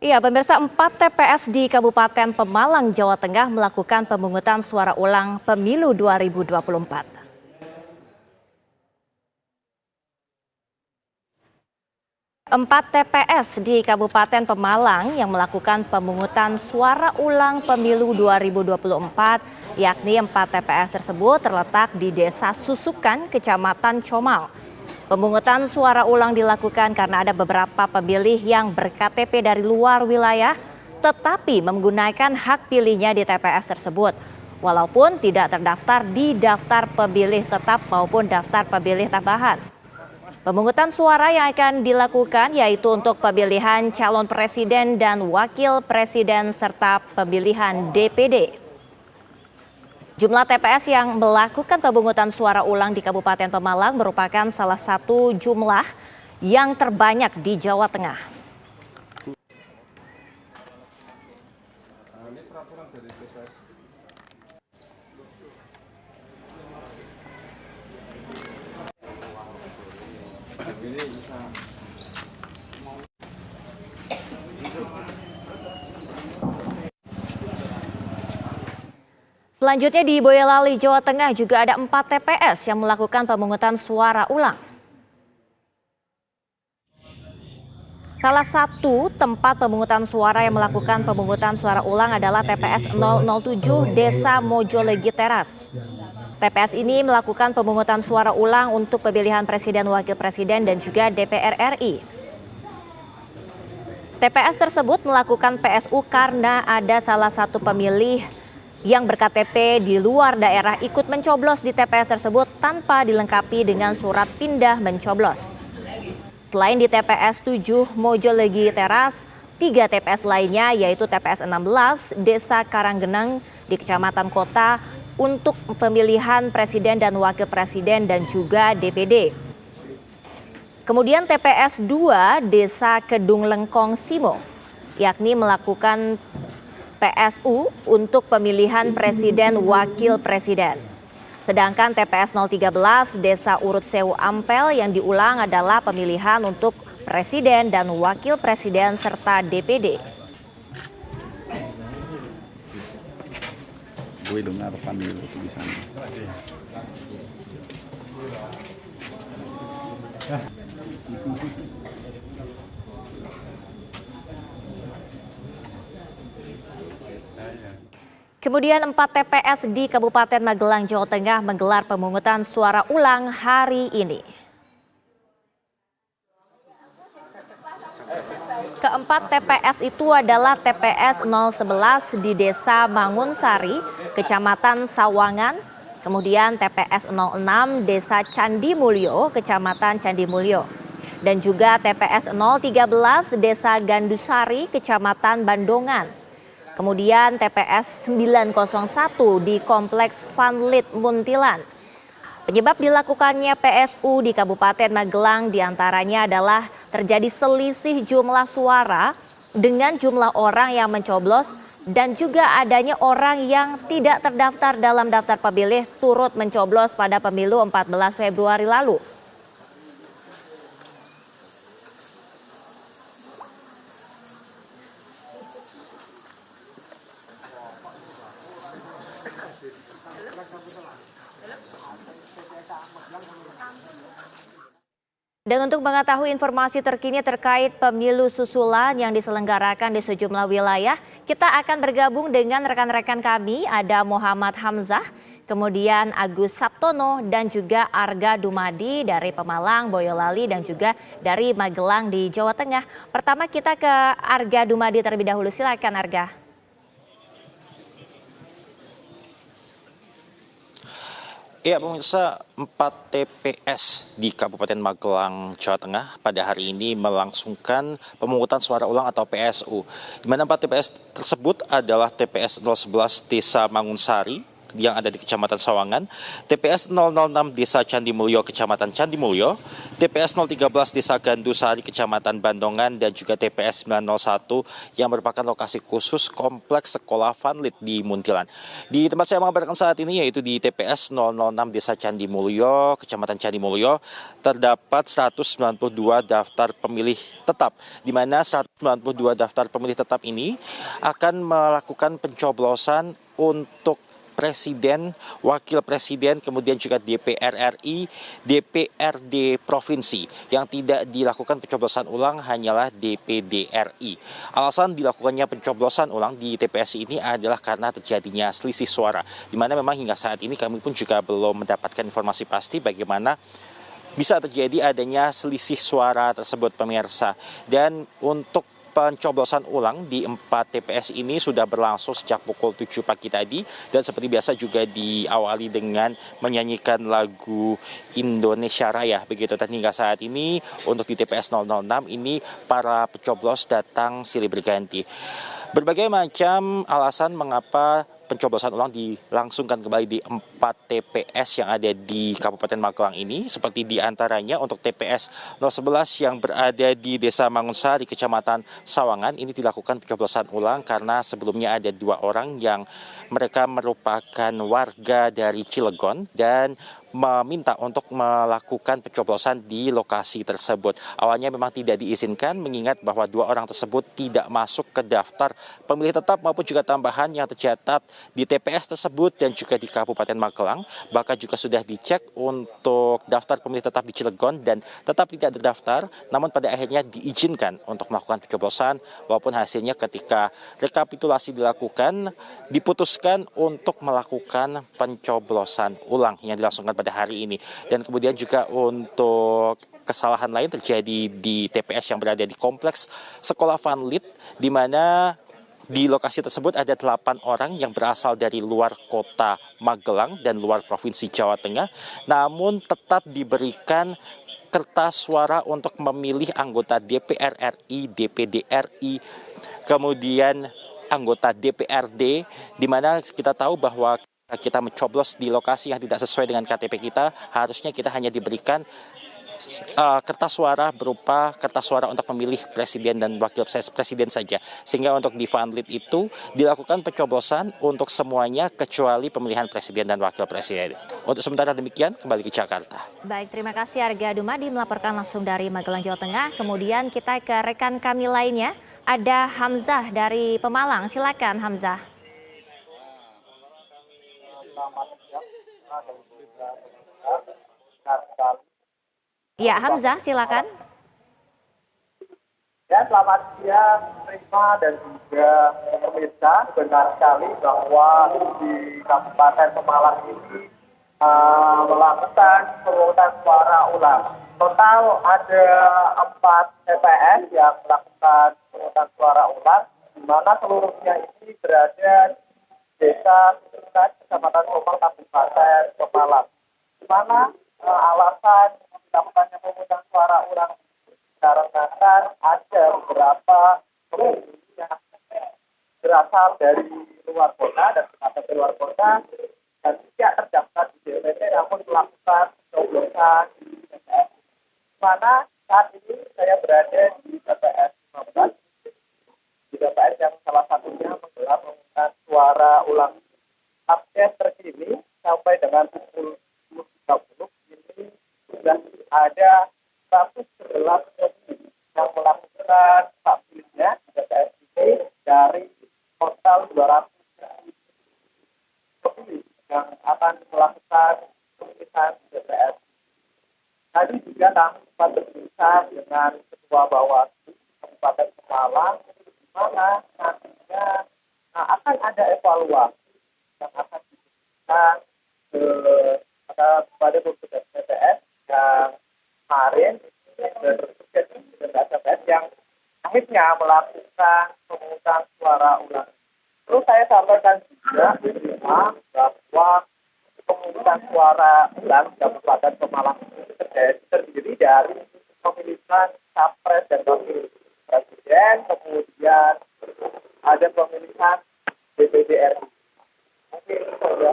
Iya, pemirsa, 4 TPS di Kabupaten Pemalang, Jawa Tengah melakukan pemungutan suara ulang Pemilu 2024. Empat TPS di Kabupaten Pemalang yang melakukan pemungutan suara ulang Pemilu 2024, yakni 4 TPS tersebut terletak di Desa Susukan, Kecamatan Comal. Pemungutan suara ulang dilakukan karena ada beberapa pemilih yang ber-KTP dari luar wilayah, tetapi menggunakan hak pilihnya di TPS tersebut, walaupun tidak terdaftar di daftar pemilih tetap maupun daftar pemilih tambahan. Pemungutan suara yang akan dilakukan yaitu untuk pemilihan calon presiden dan wakil presiden serta pemilihan DPD. Jumlah TPS yang melakukan pemungutan suara ulang di Kabupaten Pemalang merupakan salah satu jumlah yang terbanyak di Jawa Tengah. Selanjutnya di Boyolali, Jawa Tengah juga ada 4 TPS yang melakukan pemungutan suara ulang. Salah satu tempat pemungutan suara yang melakukan pemungutan suara ulang adalah TPS 007 Desa Mojolegi Teras. TPS ini melakukan pemungutan suara ulang untuk pemilihan presiden, wakil presiden, dan juga DPR RI. TPS tersebut melakukan PSU karena ada salah satu pemilih yang ber-KTP di luar daerah ikut mencoblos di TPS tersebut tanpa dilengkapi dengan surat pindah mencoblos. Selain di TPS 7 Mojolegi Teras, 3 TPS lainnya yaitu TPS 16 Desa Karanggeneng di Kecamatan Kota untuk pemilihan presiden dan wakil presiden dan juga DPD. Kemudian TPS 2 Desa Kedung Lengkong Simo, yakni melakukan PSU untuk pemilihan presiden wakil presiden. Sedangkan TPS 013 Desa Urut Sewu Ampel yang diulang adalah pemilihan untuk presiden dan wakil presiden serta DPD. Gue dengar pemilu di sana. Kemudian 4 TPS di Kabupaten Magelang, Jawa Tengah menggelar pemungutan suara ulang hari ini. Keempat TPS itu adalah TPS 011 di Desa Mangunsari, Kecamatan Sawangan, kemudian TPS 06 Desa Candi Mulyo, Kecamatan Candi Mulyo, dan juga TPS 013 Desa Gandusari, Kecamatan Bandongan. Kemudian TPS 901 di Kompleks Vanlit Muntilan. Penyebab dilakukannya PSU di Kabupaten Magelang diantaranya adalah terjadi selisih jumlah suara dengan jumlah orang yang mencoblos dan juga adanya orang yang tidak terdaftar dalam daftar pemilih turut mencoblos pada pemilu 14 Februari lalu. Dan untuk mengetahui informasi terkini terkait pemilu susulan yang diselenggarakan di sejumlah wilayah, kita akan bergabung dengan rekan-rekan kami, ada Muhammad Hamzah, kemudian Agus Sabtono, dan juga Arga Dumadi dari Pemalang, Boyolali, dan juga dari Magelang di Jawa Tengah. Pertama kita ke Arga Dumadi terlebih dahulu, silakan Arga. Ya, pemirsa, 4 TPS di Kabupaten Magelang, Jawa Tengah pada hari ini melangsungkan pemungutan suara ulang atau PSU. Di mana 4 TPS tersebut adalah TPS 011 Desa Mangunsari, yang ada di Kecamatan Sawangan, TPS 006 Desa Candi Mulyo, Kecamatan Candi Mulyo, TPS 013 Desa Gandusari, Kecamatan Bandongan, dan juga TPS 901 yang merupakan lokasi khusus kompleks sekolah Vanlit di Muntilan. Di tempat saya mengabarkan saat ini yaitu di TPS 006 Desa Candi Mulyo, Kecamatan Candi Mulyo, terdapat 192 daftar pemilih tetap, di mana 192 daftar pemilih tetap ini akan melakukan pencoblosan untuk Presiden, Wakil Presiden, kemudian juga DPR RI, DPRD Provinsi. Yang tidak dilakukan pencoblosan ulang hanyalah DPD RI. Alasan dilakukannya pencoblosan ulang di TPS ini adalah karena terjadinya selisih suara, di mana memang hingga saat ini kami pun juga belum mendapatkan informasi pasti bagaimana bisa terjadi adanya selisih suara tersebut, pemirsa. Dan untuk pencoblosan ulang di 4 TPS ini sudah berlangsung sejak pukul 7 pagi tadi, dan seperti biasa juga diawali dengan menyanyikan lagu Indonesia Raya begitu. Dan hingga saat ini untuk di TPS 006 ini para pencoblos datang silih berganti. Berbagai macam alasan mengapa pencoblosan ulang dilangsungkan kembali di 4 TPS yang ada di Kabupaten Magelang ini, seperti diantaranya untuk TPS 011 yang berada di Desa Mangunsari, Kecamatan Sawangan, ini dilakukan pencoblosan ulang karena sebelumnya ada 2 orang yang mereka merupakan warga dari Cilegon dan meminta untuk melakukan pencoblosan di lokasi tersebut. Awalnya memang tidak diizinkan mengingat bahwa 2 orang tersebut tidak masuk ke daftar pemilih tetap maupun juga tambahan yang tercatat di TPS tersebut dan juga di Kabupaten Magelang. Bahkan juga sudah dicek untuk daftar pemilih tetap di Cilegon dan tetap tidak terdaftar, namun pada akhirnya diizinkan untuk melakukan pencoblosan, walaupun hasilnya ketika rekapitulasi dilakukan diputuskan untuk melakukan pencoblosan ulang yang dilangsungkan pada hari ini. Dan kemudian juga untuk kesalahan lain terjadi di TPS yang berada di kompleks sekolah Vanlit, di mana di lokasi tersebut ada 8 orang yang berasal dari luar kota Magelang dan luar provinsi Jawa Tengah, namun tetap diberikan kertas suara untuk memilih anggota DPR RI, DPD RI, kemudian anggota DPRD, di mana kita tahu bahwa kita mencoblos di lokasi yang tidak sesuai dengan KTP kita, harusnya kita hanya diberikan kertas suara berupa kertas suara untuk memilih presiden dan wakil presiden saja. Sehingga untuk di Vanlit itu dilakukan pencoblosan untuk semuanya kecuali pemilihan presiden dan wakil presiden. Untuk sementara demikian, kembali ke Jakarta. Baik, terima kasih Arga Dumadi melaporkan langsung dari Magelang, Jawa Tengah. Kemudian kita ke rekan kami lainnya, ada Hamzah dari Pemalang. Silakan Hamzah. Ya, Hamzah, silakan. Ya, selamat siang, Rima dan juga pemirsa. Benar sekali bahwa di Kabupaten Pemalang ini melakukan pemungutan suara ulang. Total ada 4 TPS yang melakukan pemungutan suara ulang, di mana seluruhnya ini berada di Desa Kecamatan Somal, Kabupaten Pemalang. Di mana alasan dilakukannya pemungutan suara ulang karena ada beberapa pemilih yang berasal dari luar kota dan berasal dari luar kota dan tidak terdaftar di DPT namun melakukan pencoblosan di TPS. Di mana saat ini saya berada di TPS 15, di TPS yang salah satunya menggelar pemungutan suara ulang. Update terkini sampai dengan pukul 10.30 ini sudah ada 111 pemilih yang melakukan hak pilihnya di TPS ini dari total 200 pemilih yang akan melakukan pemilihan di TPS. Tadi juga kami sempat berbincang dengan Ketua Bawaslu Kabupaten Pemalang, di mana nantinya akan ada evaluasi yang akan diberikan kepada beberapa TPS yang kemarin beberapa TPS yang akhirnya melakukan pemungutan suara ulang. Terus saya sampaikan juga bahwa pemungutan suara ulang Kabupaten Pemalang terdiri dari pemilihan capres dan wakil presiden, kemudian ada pemilihan DPD RI. Mungkin itu saja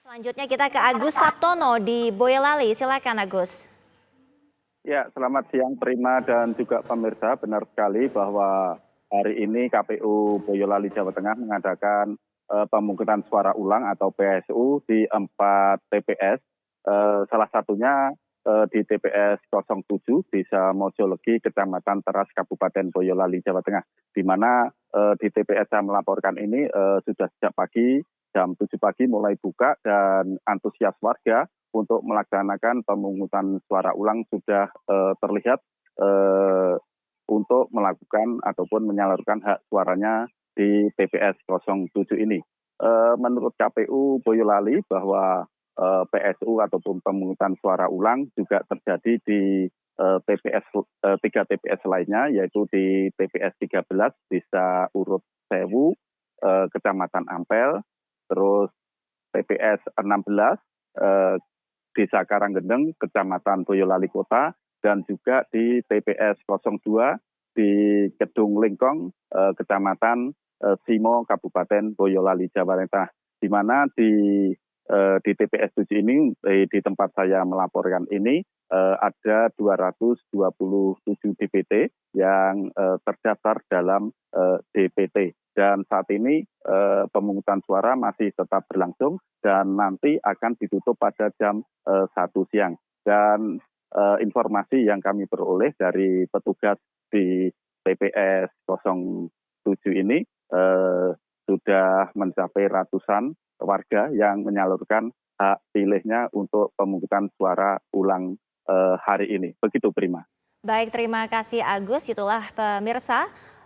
Selanjutnya kita ke Agus Saptono di Boyolali. Silakan Agus. Ya, selamat siang Prima dan juga pemirsa. Benar sekali bahwa hari ini KPU Boyolali Jawa Tengah mengadakan pemungutan suara ulang atau PSU di 4 TPS. Salah satunya di TPS 07 Desa Mojolegi, Kecamatan Teras, Kabupaten Boyolali, Jawa Tengah. Di mana di TPS saya melaporkan ini sudah sejak pagi, jam 7 pagi mulai buka dan antusias warga untuk melaksanakan pemungutan suara ulang sudah terlihat untuk melakukan ataupun menyalurkan hak suaranya di TPS 07 ini. Menurut KPU Boyolali bahwa PSU ataupun pemungutan suara ulang juga terjadi di TPS 3 TPS lainnya, yaitu di TPS 13 Desa Urut Sewu, Kecamatan Ampel, terus TPS 16 Desa Karanggendeng, Kecamatan Boyolali Kota, dan juga di TPS 02 di Kedung Lingkong, Kecamatan Simo, Kabupaten Boyolali, Jawa Tengah. Di mana di TPS 7 ini, di tempat saya melaporkan ini, ada 227 DPT yang terdaftar dalam DPT. Dan saat ini pemungutan suara masih tetap berlangsung dan nanti akan ditutup pada jam 1 siang. Dan informasi yang kami peroleh dari petugas di TPS 07 ini sudah mencapai ratusan warga yang menyalurkan hak pilihnya untuk pemungutan suara ulang hari ini. Begitu Prima. Baik, terima kasih Agus. Itulah pemirsa